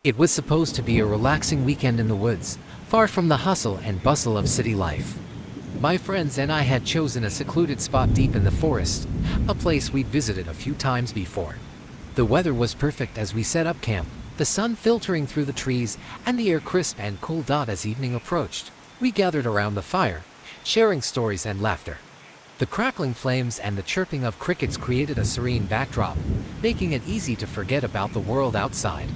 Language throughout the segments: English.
It was supposed to be a relaxing weekend in the woods, far from the hustle and bustle of city life. My friends and I had chosen a secluded spot deep in the forest, a place we'd visited a few times before. The weather was perfect as we set up camp, the sun filtering through the trees and the air crisp and cool. As evening approached, we gathered around the fire, sharing stories and laughter. The crackling flames and the chirping of crickets created a serene backdrop, making it easy to forget about the world outside.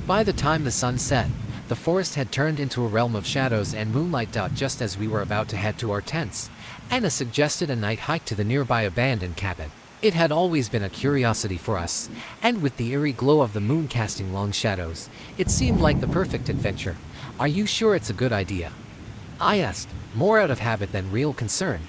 By the time the sun set, the forest had turned into a realm of shadows and moonlight. Just as we were about to head to our tents, Anna suggested a night hike to the nearby abandoned cabin. It had always been a curiosity for us, and with the eerie glow of the moon casting long shadows, it seemed like the perfect adventure. "Are you sure it's a good idea?" I asked, more out of habit than real concern.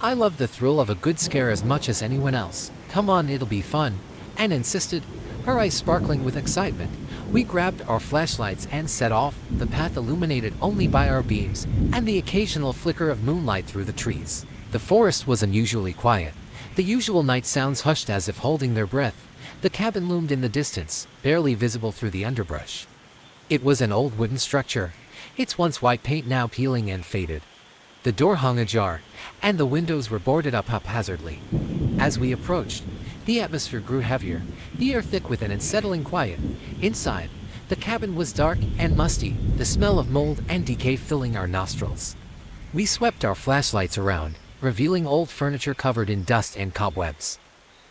I love the thrill of a good scare as much as anyone else. "Come on, it'll be fun," Anna insisted, her eyes sparkling with excitement. We grabbed our flashlights and set off, the path illuminated only by our beams and the occasional flicker of moonlight through the trees. The forest was unusually quiet, the usual night sounds hushed as if holding their breath. The cabin loomed in the distance, barely visible through the underbrush. It was an old wooden structure, its once white paint now peeling and faded. The door hung ajar, and the windows were boarded up haphazardly. As we approached, the atmosphere grew heavier, the air thick with an unsettling quiet. Inside, the cabin was dark and musty, the smell of mold and decay filling our nostrils. We swept our flashlights around, revealing old furniture covered in dust and cobwebs.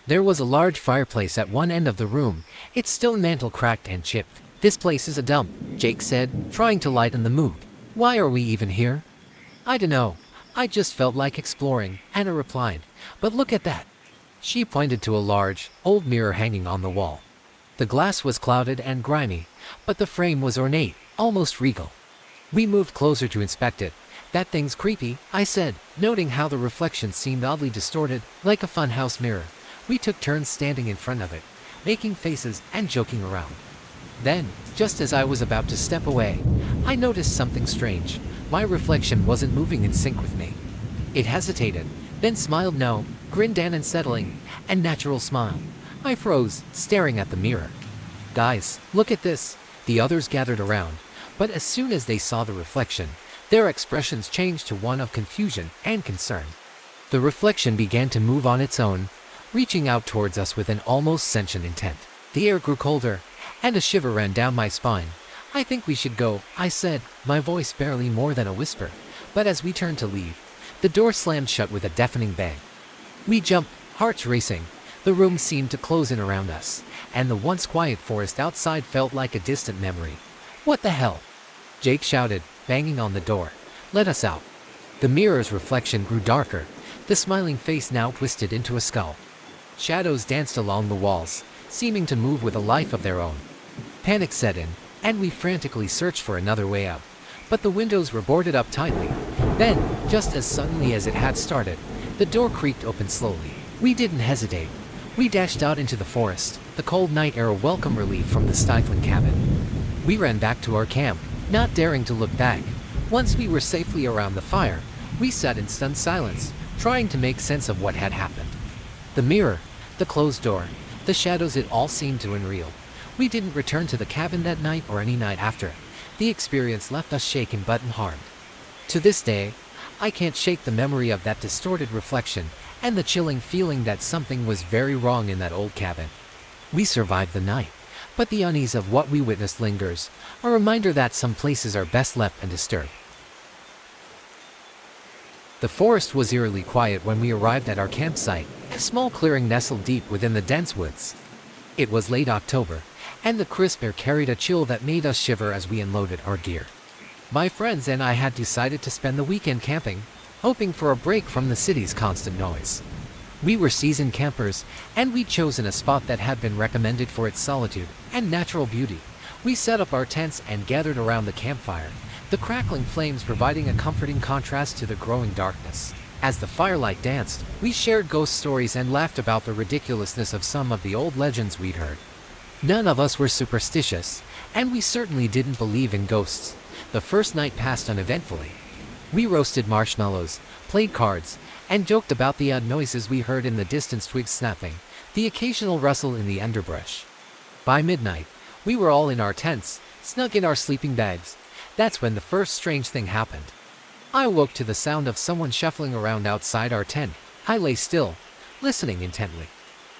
There was a large fireplace at one end of the room, its stone mantel cracked and chipped. "This place is a dump," Jake said, trying to lighten the mood. "Why are we even here?" "I dunno. I just felt like exploring," Anna replied. "But look at that." She pointed to a large, old mirror hanging on the wall. The glass was clouded and grimy, but the frame was ornate, almost regal. We moved closer to inspect it. "That thing's creepy," I said, noting how the reflection seemed oddly distorted, like a funhouse mirror. We took turns standing in front of it, making faces and joking around. Then, just as I was about to step away, I noticed something strange. My reflection wasn't moving in sync with me. It hesitated, then smiled. No, grinned an unsettling and natural smile. I froze, staring at the mirror. "Guys, look at this." The others gathered around, but as soon as they saw the reflection, their expressions changed to one of confusion and concern. The reflection began to move on its own, reaching out towards us with an almost sentient intent. The air grew colder, and a shiver ran down my spine. "I think we should go," I said, my voice barely more than a whisper. But as we turned to leave, the door slammed shut with a deafening bang. We jumped, hearts racing. The room seemed to close in around us, and the once quiet forest outside felt like a distant memory. "What the hell?" Jake shouted, banging on the door. "Let us out." The mirror's reflection grew darker, the smiling face now twisted into a skull. Shadows danced along the walls, seeming to move with a life of their own. Panic set in, and we frantically searched for another way out. But the windows were boarded up tightly. Then, just as suddenly as it had started, the door creaked open slowly. We didn't hesitate. We dashed out into the forest, the cold night air a welcome relief from the stifling cabin. We ran back to our camp, not daring to look back. Once we were safely around the fire, we sat in stunned silence, trying to make sense of what had happened. The mirror, the closed door, the shadows, it all seemed too unreal. We didn't return to the cabin that night or any night after. The experience left us shaken but unharmed. To this day, I can't shake the memory of that distorted reflection and the chilling feeling that something was very wrong in that old cabin. We survived the night, but the unease of what we witnessed lingers, a reminder that some places are best left undisturbed. The forest was eerily quiet when we arrived at our campsite, a small clearing nestled deep within the dense woods. It was late October, and the crisp air carried a chill that made us shiver as we unloaded our gear. My friends and I had decided to spend the weekend camping, hoping for a break from the city's constant noise. We were seasoned campers, and we'd chosen a spot that had been recommended for its solitude and natural beauty. We set up our tents and gathered around the campfire, the crackling flames providing a comforting contrast to the growing darkness. As the firelight danced, we shared ghost stories and laughed about the ridiculousness of some of the old legends we'd heard. None of us were superstitious, and we certainly didn't believe in ghosts. The first night passed uneventfully. We roasted marshmallows, played cards, and joked about the odd noises we heard in the distance, twigs snapping, the occasional rustle in the underbrush. By midnight, we were all in our tents, snug in our sleeping bags. That's when the first strange thing happened. I awoke to the sound of someone shuffling around outside our tent. I lay still, listening intently.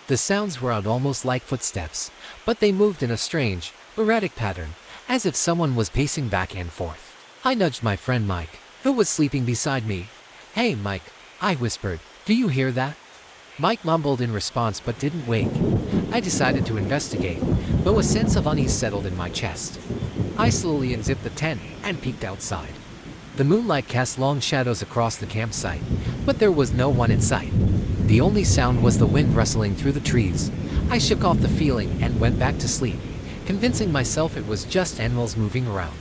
The sounds were almost like footsteps, but they moved in a strange, erratic pattern, as if someone was pacing back and forth. I nudged my friend Mike, who was sleeping beside me. "Hey, Mike," I whispered, "do you hear that?" Mike mumbled in response but didn't wake. I decided to investigate, though a sense of unease settled in my chest. I slowly unzipped the tent and peeked outside. The moonlight cast long shadows across the campsite, but there was no one in sight. The only sound was the wind rustling through the trees. I shook off the feeling and went back to sleep, convincing myself it was just animals moving around.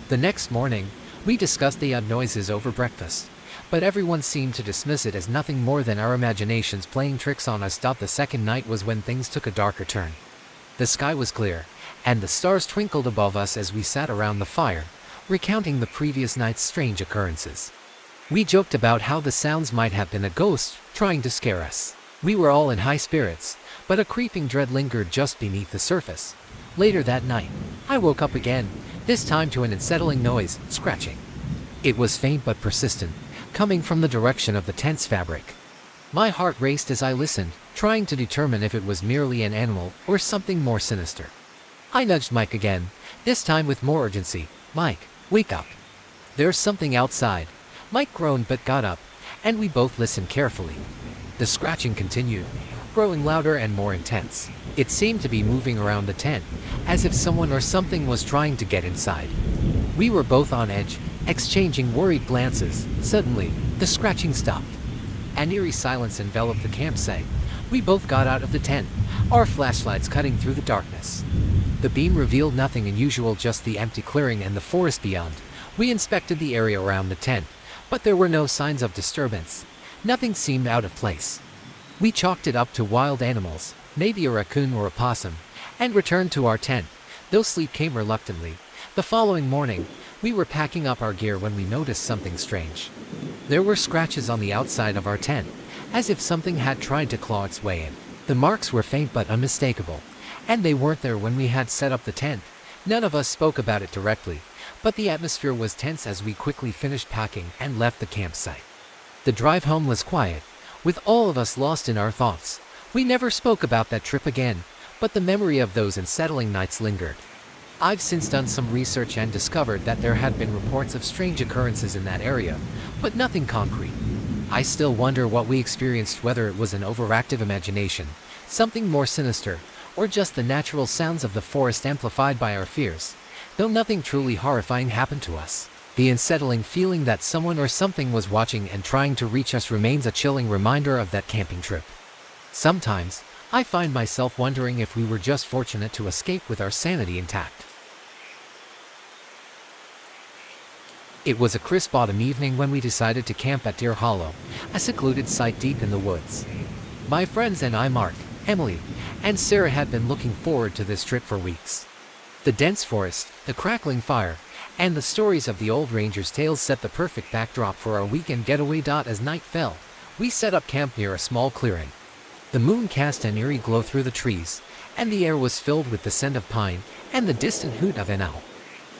The next morning, we discussed the odd noises over breakfast, but everyone seemed to dismiss it as nothing more than our imaginations playing tricks on us. The second night was when things took a darker turn. The sky was clear, and the stars twinkled above us as we sat around the fire, recounting the previous night's strange occurrences. We joked about how the sounds might have been a ghost trying to scare us. We were all in high spirits, but a creeping dread lingered just beneath the surface. Later that night, I woke up again, this time to an unsettling noise, scratching. It was faint but persistent, coming from the direction of the tent's fabric. My heart raced as I listened, trying to determine if it was merely an animal or something more sinister. I nudged Mike again, this time with more urgency. "Mike, wake up. There's something outside." Mike groaned but got up, and we both listened carefully. The scratching continued, growing louder and more intense. It seemed to be moving around the tent, as if someone or something was trying to get inside. We were both on edge, exchanging worried glances. Suddenly, the scratching stopped. An eerie silence enveloped the campsite. We both got out of the tent, our flashlights cutting through the darkness. The beam revealed nothing unusual, just the empty clearing and the forest beyond. We inspected the area around the tent, but there were no signs of disturbance. Nothing seemed out of place. We chalked it up to wild animals, maybe a raccoon or a possum, and returned to our tent, though sleep came reluctantly. The following morning, we were packing up our gear when we noticed something strange. There were scratches on the outside of our tent, as if something had tried to claw its way in. The marks were faint but unmistakable, and they weren't there when we had set up the tent. None of us spoke about it directly, but the atmosphere was tense as we quickly finished packing and left the campsite. The drive home was quiet, with all of us lost in our thoughts. We never spoke about that trip again, but the memory of those unsettling nights lingered. I've since done some research and discovered that there had been reports of strange occurrences in that area, but nothing concrete. I still wonder what we experienced, whether it was an overactive imagination, something more sinister, or just the natural sounds of the forest amplified by our fears. Though nothing truly horrifying happened to us, the unsettling feeling that someone or something was watching and trying to reach us remains a chilling reminder of that camping trip. Sometimes, I find myself wondering if we were just fortunate to escape with our sanity intact. It was a crisp autumn evening when we decided to camp at Deer Hollow, a secluded site deep in the woods. My friends and I, Mark, Emily, and Sarah, had been looking forward to this trip for weeks. The dense forest, the crackling fire, and the stories of the old ranger's tales set the perfect backdrop for our weekend getaway. As night fell, we set up camp near a small clearing. The moon cast an eerie glow through the trees, and the air was filled with the scent of pine and the distant hoot of an owl.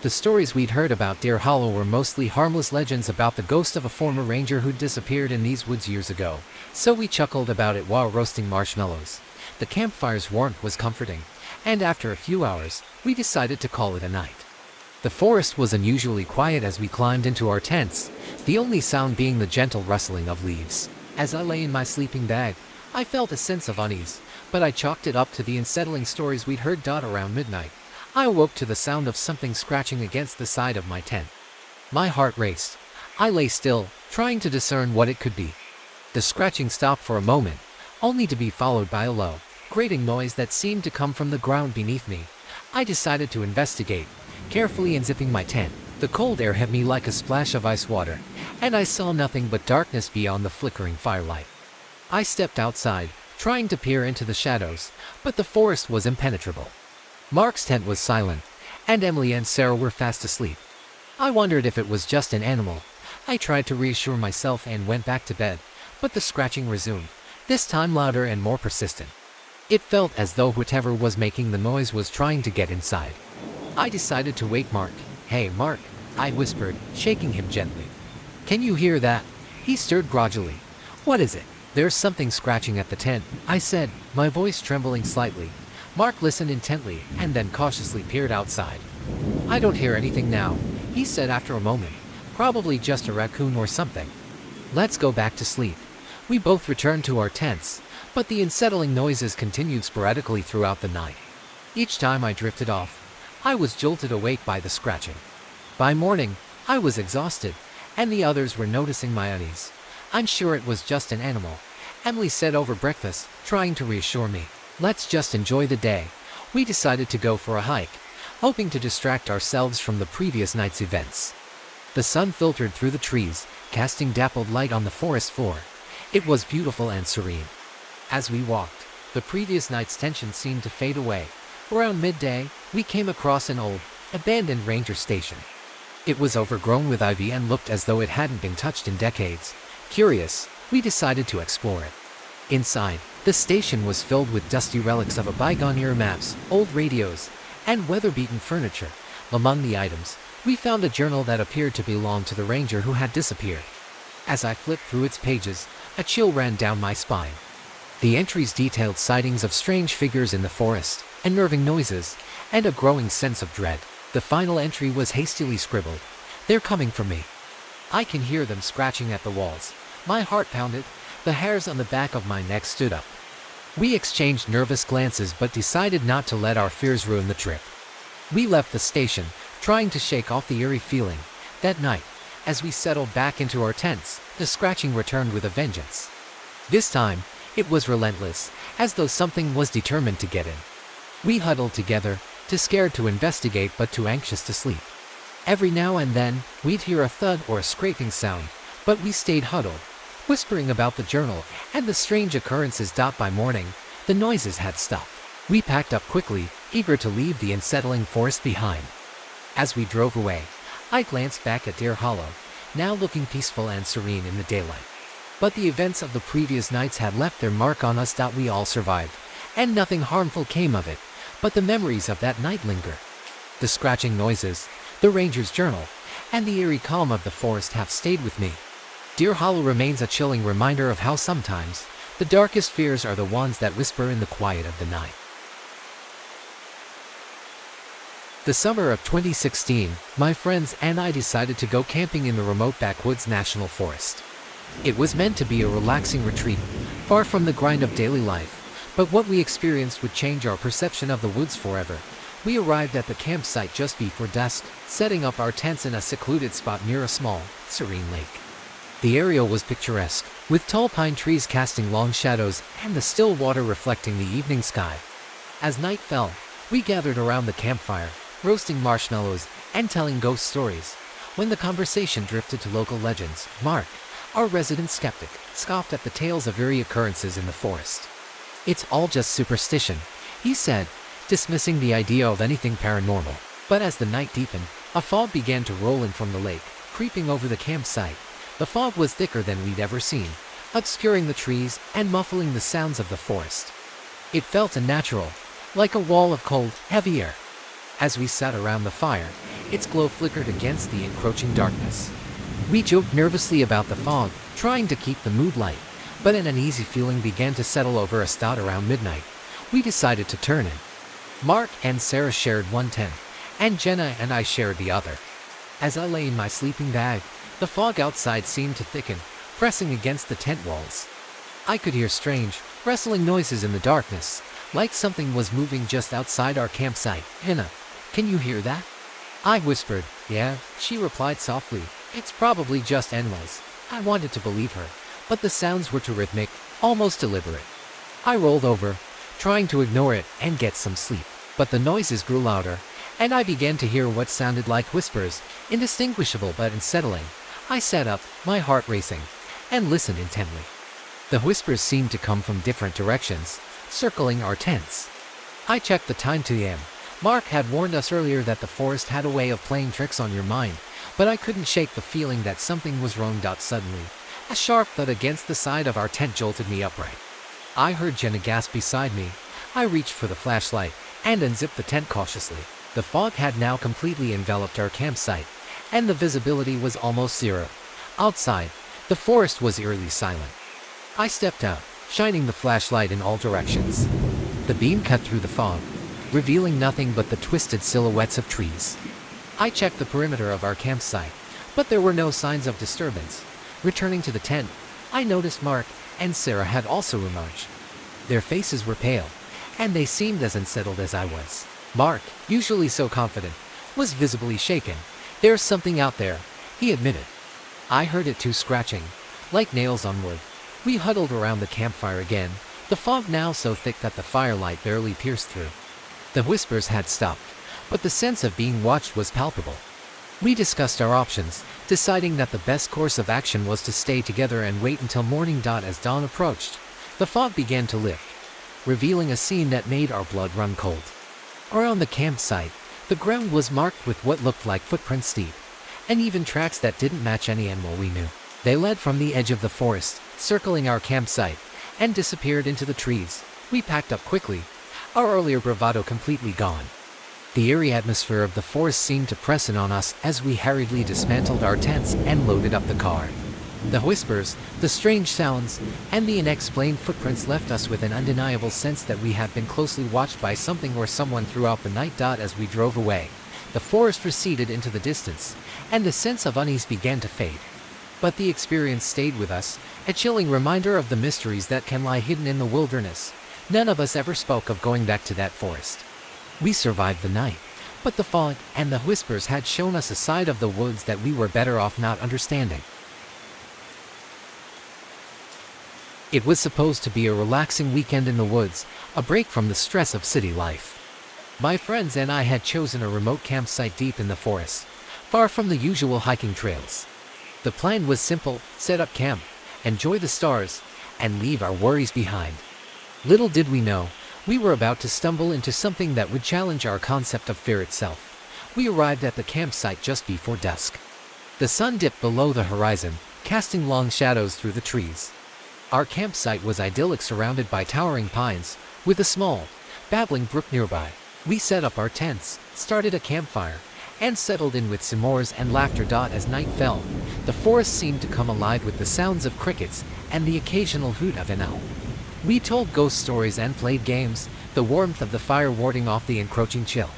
The stories we'd heard about Deer Hollow were mostly harmless legends about the ghost of a former ranger who'd disappeared in these woods years ago, so we chuckled about it while roasting marshmallows. The campfire's warmth was comforting, and after a few hours, we decided to call it a night. The forest was unusually quiet as we climbed into our tents, the only sound being the gentle rustling of leaves. As I lay in my sleeping bag, I felt a sense of unease, but I chalked it up to the unsettling stories we'd heard. Around midnight, I awoke to the sound of something scratching against the side of my tent. My heart raced. I lay still, trying to discern what it could be. The scratching stopped for a moment, only to be followed by a low, grating noise that seemed to come from the ground beneath me. I decided to investigate, carefully unzipping my tent. The cold air hit me like a splash of ice water, and I saw nothing but darkness beyond the flickering firelight. I stepped outside, trying to peer into the shadows, but the forest was impenetrable. Mark's tent was silent, and Emily and Sarah were fast asleep. I wondered if it was just an animal. I tried to reassure myself and went back to bed, but the scratching resumed, this time louder and more persistent. It felt as though whatever was making the noise was trying to get inside. I decided to wake Mark. "Hey, Mark," I whispered, shaking him gently. "Can you hear that?" He stirred groggy. "What is it?" "There's something scratching at the tent," I said, my voice trembling slightly. Mark listened intently and then cautiously peered outside. "I don't hear anything now," he said after a moment. "Probably just a raccoon or something. Let's go back to sleep." We both returned to our tents, but the unsettling noises continued sporadically throughout the night. Each time I drifted off, I was jolted awake by the scratching. By morning, I was exhausted, and the others were noticing my unease. "I'm sure it was just an animal," Emily said over breakfast, trying to reassure me. "Let's just enjoy the day." We decided to go for a hike, hoping to distract ourselves from the previous night's events. The sun filtered through the trees, casting dappled light on the forest floor. It was beautiful and serene. As we walked, the previous night's tension seemed to fade away. Around midday, we came across an old, abandoned ranger station. It was overgrown with ivy and looked as though it hadn't been touched in decades. Curious, we decided to explore it. Inside, the station was filled with dusty relics of a bygone era: maps, old radios, and weather-beaten furniture. Among the items, we found a journal that appeared to belong to the ranger who had disappeared. As I flipped through its pages, a chill ran down my spine. The entries detailed sightings of strange figures in the forest, unnerving noises, and a growing sense of dread. The final entry was hastily scribbled. "They're coming for me. I can hear them scratching at the walls." My heart pounded. The hairs on the back of my neck stood up. We exchanged nervous glances but decided not to let our fears ruin the trip. We left the station, trying to shake off the eerie feeling. That night, as we settled back into our tents, the scratching returned with a vengeance. This time, it was relentless, as though something was determined to get in. We huddled together, too scared to investigate but too anxious to sleep. Every now and then, we'd hear a thud or a scraping sound, but we stayed huddled, whispering about the journal and the strange occurrences. By morning, the noises had stopped. We packed up quickly, eager to leave the unsettling forest behind. As we drove away, I glanced back at Deer Hollow, now looking peaceful and serene in the daylight. But the events of the previous nights had left their mark on us. We all survived, and nothing harmful came of it, but the memories of that night linger. The scratching noises, the ranger's journal, and the eerie calm of the forest have stayed with me. Deer Hollow remains a chilling reminder of how sometimes the darkest fears are the ones that whisper in the quiet of the night. The summer of 2016, my friends and I decided to go camping in the remote backwoods national forest. It was meant to be a relaxing retreat, far from the grind of daily life, but what we experienced would change our perception of the woods forever. We arrived at the campsite just before dusk, setting up our tents in a secluded spot near a small, serene lake. The area was picturesque, with tall pine trees casting long shadows and the still water reflecting the evening sky. As night fell, we gathered around the campfire, roasting marshmallows and telling ghost stories. When the conversation drifted to local legends, Mark, our resident skeptic, scoffed at the tales of eerie occurrences in the forest. "It's all just superstition," he said, dismissing the idea of anything paranormal. But as the night deepened, a fog began to roll in from the lake, creeping over the campsite. The fog was thicker than we'd ever seen, obscuring the trees and muffling the sounds of the forest. It felt unnatural, like a wall of cold, heavy air. As we sat around the fire, its glow flickered against the encroaching darkness. We joked nervously about the fog, trying to keep the mood light, but an uneasy feeling began to settle over us. Around midnight, we decided to turn in. Mark and Sarah shared one tent, and Jenna and I shared the other. As I lay in my sleeping bag, the fog outside seemed to thicken, pressing against the tent walls. I could hear strange, rustling noises in the darkness, like something was moving just outside our campsite. "Jenna, can you hear that?" I whispered. "Yeah," she replied softly. "It's probably just animals." I wanted to believe her, but the sounds were too rhythmic, almost deliberate. I rolled over, trying to ignore it and get some sleep, but the noises grew louder, and I began to hear what sounded like whispers, indistinguishable but unsettling. I sat up, my heart racing, and listened intently. The whispers seemed to come from different directions, circling our tents. I checked the time to AM. Mark had warned us earlier that the forest had a way of playing tricks on your mind, but I couldn't shake the feeling that something was wrong. Suddenly, a sharp thud against the side of our tent jolted me upright. I heard Jenna gasp beside me. I reached for the flashlight and unzipped the tent cautiously. The fog had now completely enveloped our campsite, and the visibility was almost zero. Outside, the forest was eerily silent. I stepped out, shining the flashlight in all directions. The beam cut through the fog, revealing nothing but the twisted silhouettes of trees. I checked the perimeter of our campsite, but there were no signs of disturbance. Returning to the tent, I noticed Mark and Sarah had also emerged. Their faces were pale, and they seemed as unsettled as I was. Mark, usually so confident, was visibly shaken. "There's something out there," he admitted. I heard it too, scratching, like nails on wood. We huddled around the campfire again, the fog now so thick that the firelight barely pierced through. The whispers had stopped, but the sense of being watched was palpable. We discussed our options, deciding that the best course of action was to stay together and wait until morning. As dawn approached, the fog began to lift, revealing a scene that made our blood run cold. Around the campsite, the ground was marked with what looked like footprints deep, and even tracks that didn't match any animal we knew. They led from the edge of the forest, circling our campsite, and disappeared into the trees. We packed up quickly, our earlier bravado completely gone. The eerie atmosphere of the forest seemed to press in on us as we hurriedly dismantled our tents and loaded up the car. The whispers, the strange sounds, and the unexplained footprints left us with an undeniable sense that we had been closely watched by something or someone throughout the night. As we drove away, the forest receded into the distance, and the sense of unease began to fade. But the experience stayed with us, a chilling reminder of the mysteries that can lie hidden in the wilderness. None of us ever spoke of going back to that forest. We survived the night, but the fog and the whispers had shown us a side of the woods that we were better off not understanding. It was supposed to be a relaxing weekend in the woods, a break from the stress of city life. My friends and I had chosen a remote campsite deep in the forest, far from the usual hiking trails. The plan was simple: set up camp, enjoy the stars, and leave our worries behind. Little did we know, we were about to stumble into something that would challenge our concept of fear itself. We arrived at the campsite just before dusk. The sun dipped below the horizon, casting long shadows through the trees. Our campsite was idyllic, surrounded by towering pines, with a small, babbling brook nearby. We set up our tents, started a campfire, and settled in with s'mores and laughter. As night fell, the forest seemed to come alive with the sounds of crickets and the occasional hoot of an owl. We told ghost stories and played games, the warmth of the fire warding off the encroaching chill.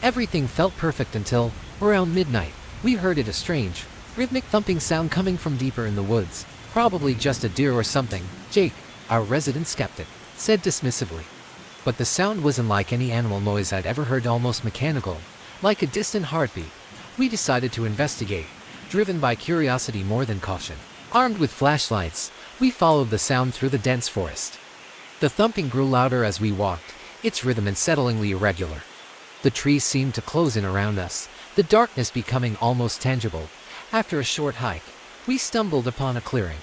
Everything felt perfect until, around midnight, we heard a strange, rhythmic thumping sound coming from deeper in the woods. "Probably just a deer or something," Jake, our resident skeptic, said dismissively. But the sound wasn't like any animal noise I'd ever heard, almost mechanical, like a distant heartbeat. We decided to investigate, driven by curiosity more than caution. Armed with flashlights, we followed the sound through the dense forest. The thumping grew louder as we walked, its rhythm unsettlingly irregular. The trees seemed to close in around us, the darkness becoming almost tangible. After a short hike, we stumbled upon a clearing.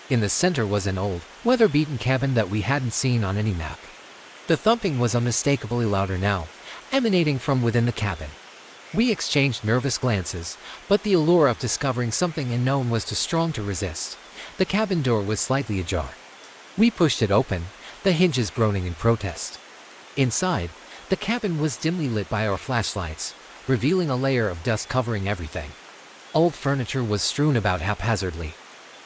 In the center was an old, weather-beaten cabin that we hadn't seen on any map. The thumping was unmistakably louder now, emanating from within the cabin. We exchanged nervous glances, but the allure of discovering something unknown was too strong to resist. The cabin door was slightly ajar. We pushed it open, the hinges groaning in protest. Inside, the cabin was dimly lit by our flashlights, revealing a layer of dust covering everything. Old furniture was strewn about haphazardly.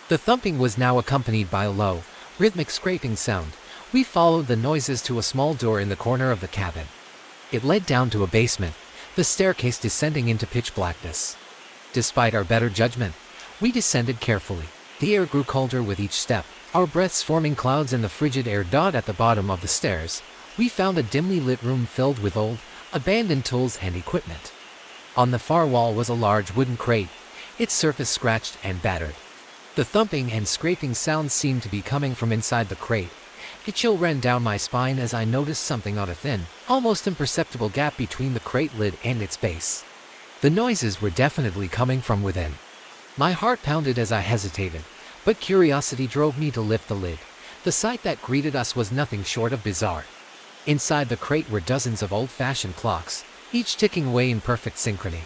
The thumping was now accompanied by a low, rhythmic scraping sound. We followed the noises to a small door in the corner of the cabin. It led down to a basement, the staircase descending into pitch blackness. Despite our better judgment, we descended carefully. The air grew colder with each step, our breaths forming clouds in the frigid air. At the bottom of the stairs, we found a dimly lit room filled with old, abandoned tools and equipment. On the far wall was a large wooden crate, its surface scratched and battered. The thumping and scraping sounds seemed to be coming from inside the crate. A chill ran down my spine as I noticed something on a thin, almost imperceptible gap between the crate lid and its base. The noises were definitely coming from within. My heart pounded as I hesitated, but curiosity drove me to lift the lid. The sight that greeted us was nothing short of bizarre. Inside the crate were dozens of old-fashioned clocks, each ticking away in perfect synchrony.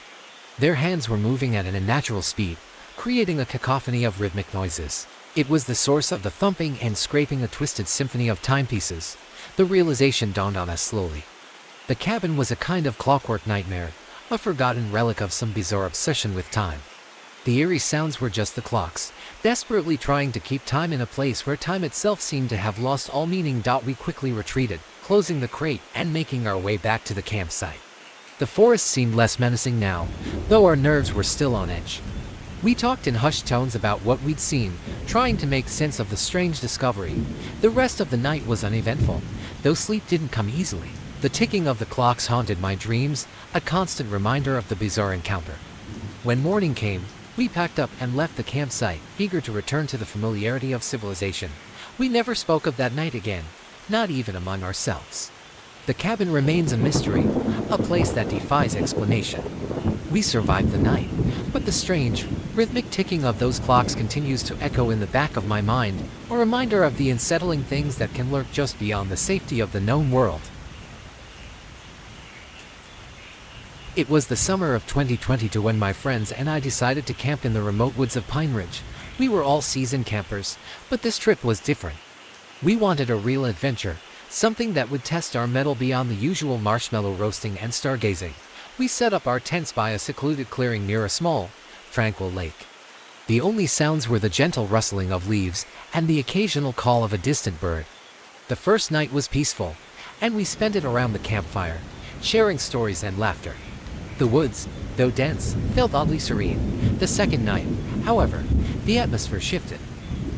Their hands were moving at an unnatural speed, creating a cacophony of rhythmic noises. It was the source of the thumping and scraping, a twisted symphony of timepieces. The realization dawned on us slowly. The cabin was a kind of clockwork nightmare, a forgotten relic of some bizarre obsession with time. The eerie sounds were just the clocks, desperately trying to keep time in a place where time itself seemed to have lost all meaning. We quickly retreated, closing the crate and making our way back to the campsite. The forest seemed less menacing now, though our nerves were still on edge. We talked in hushed tones about what we'd seen, trying to make sense of the strange discovery. The rest of the night was uneventful, though sleep didn't come easily. The ticking of the clocks haunted my dreams, a constant reminder of the bizarre encounter. When morning came, we packed up and left the campsite, eager to return to the familiarity of civilization. We never spoke of that night again, not even among ourselves. The cabin remains a mystery, a place that defies explanation. We survived the night, but the strange, rhythmic ticking of those clocks continues to echo in the back of my mind, a reminder of the unsettling things that can lurk just beyond the safety of the known world. It was the summer of 2022 when my friends and I decided to camp in the remote woods of Pine Ridge. We were all seasoned campers, but this trip was different. We wanted a real adventure, something that would test our mettle beyond the usual marshmallow roasting and stargazing. We set up our tents by a secluded clearing near a small, tranquil lake. The only sounds were the gentle rustling of leaves and the occasional call of a distant bird. The first night was peaceful, and we spent it around the campfire, sharing stories and laughter. The woods, though dense, felt oddly serene. The second night, however, the atmosphere shifted.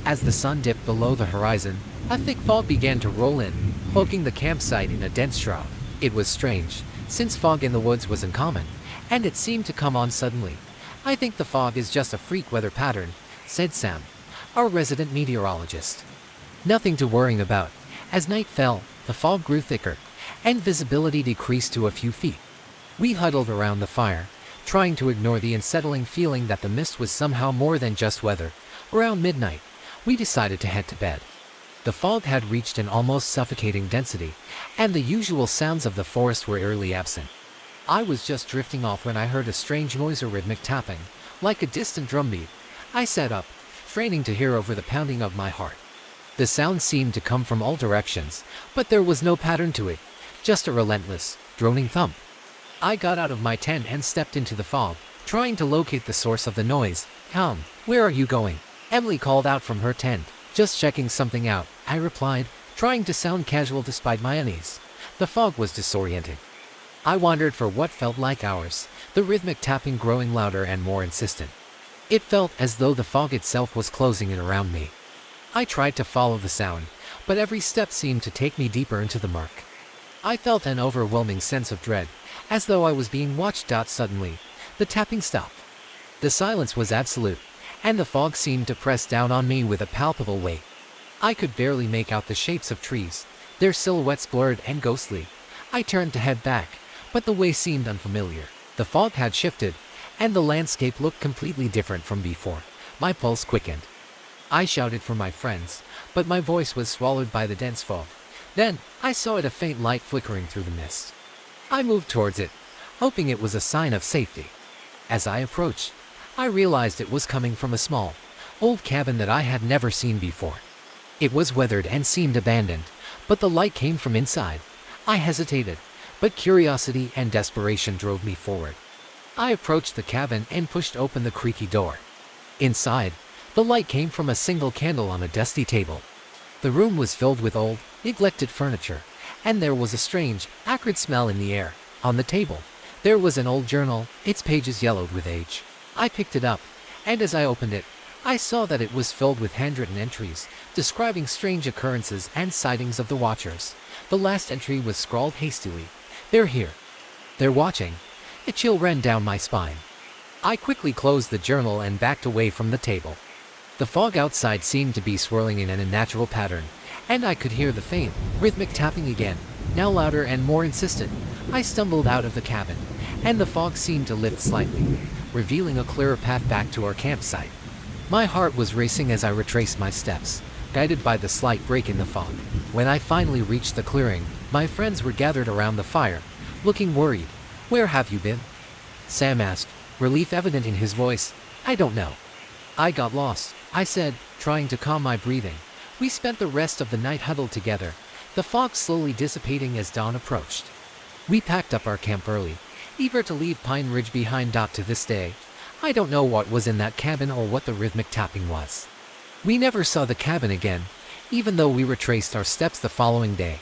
As the sun dipped below the horizon, a thick fog began to roll in, cloaking the campsite in a dense shroud. It was strange, since fog in the woods was uncommon, and it seemed to come on suddenly. "I think the fog is just a freak weather pattern," said Sam, our resident meteorologist. Nothing to worry about. As night fell, the fog grew thicker, and visibility decreased to a few feet. We huddled around the fire, trying to ignore the unsettling feeling that the mist was somehow more than just weather. Around midnight, we decided to head to bed. The fog had reached an almost suffocating density, and the usual sounds of the forest were eerily absent. I was just drifting off when I heard a strange noise, a rhythmic tapping, like a distant drumbeat. I sat up, straining to hear over the pounding of my heart. The sound seemed to come from all directions, but there was no pattern to it, just a relentless, droning thump. I got out of my tent and stepped into the fog, trying to locate the source of the noise. "Come, where are you going?" Emily called out from her tent. "Just checking something out," I replied, trying to sound casual despite my unease. The fog was disorienting. I wandered for what felt like hours, the rhythmic tapping growing louder and more insistent. It felt as though the fog itself was closing in around me. I tried to follow the sound, but every step seemed to take me deeper into the murk. I felt an overwhelming sense of dread, as though I was being watched. Suddenly, the tapping stopped. The silence was absolute, and the fog seemed to press down on me with a palpable weight. I could barely make out the shapes of trees, their silhouettes blurred and ghostly. I turned to head back, but the way seemed unfamiliar. The fog had shifted, and the landscape looked completely different from before. My pulse quickened. I shouted for my friends, but my voice was swallowed by the dense fog. Then, I saw a faint light flickering through the mist. I moved towards it, hoping it was a sign of safety. As I approached, I realized it was coming from a small, old cabin that I had never seen before. It was weathered and seemed abandoned, but the light came from inside. I hesitated, but curiosity and desperation drove me forward. I approached the cabin and pushed open the creaky door. Inside, the light came from a single candle on a dusty table. The room was filled with old, neglected furniture, and there was a strange, acrid smell in the air. On the table, there was an old journal, its pages yellowed with age. I picked it up, and as I opened it, I saw that it was filled with handwritten entries, describing strange occurrences and sightings of the watchers. The last entry was scrawled hastily. "They're here. They're watching." A chill ran down my spine. I quickly closed the journal and backed away from the table. The fog outside seemed to be swirling in an unnatural pattern, and I could hear the faint, rhythmic tapping again, now louder and more insistent. I stumbled out of the cabin, and the fog seemed to lift slightly, revealing a clearer path back to our campsite. My heart was racing as I retraced my steps, guided by the slight break in the fog. When I finally reached the clearing, my friends were gathered around the fire, looking worried. "Where have you been?" Sam asked, relief evident in his voice. "I don't know. I got lost," I said, trying to calm my breathing. We spent the rest of the night huddled together, the fog slowly dissipating as dawn approached. We packed up our camp early, eager to leave Pine Ridge behind. To this day, I don't know what was in that cabin or what the rhythmic tapping was. We never saw the cabin again, even though we retraced our steps the following day.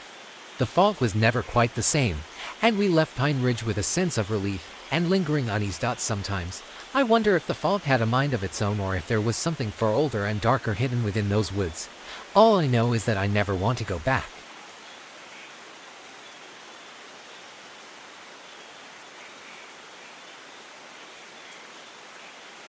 The fog was never quite the same, and we left Pine Ridge with a sense of relief and lingering unease. Sometimes, I wonder if the fog had a mind of its own or if there was something far older and darker hidden within those woods. All I know is that I never want to go back.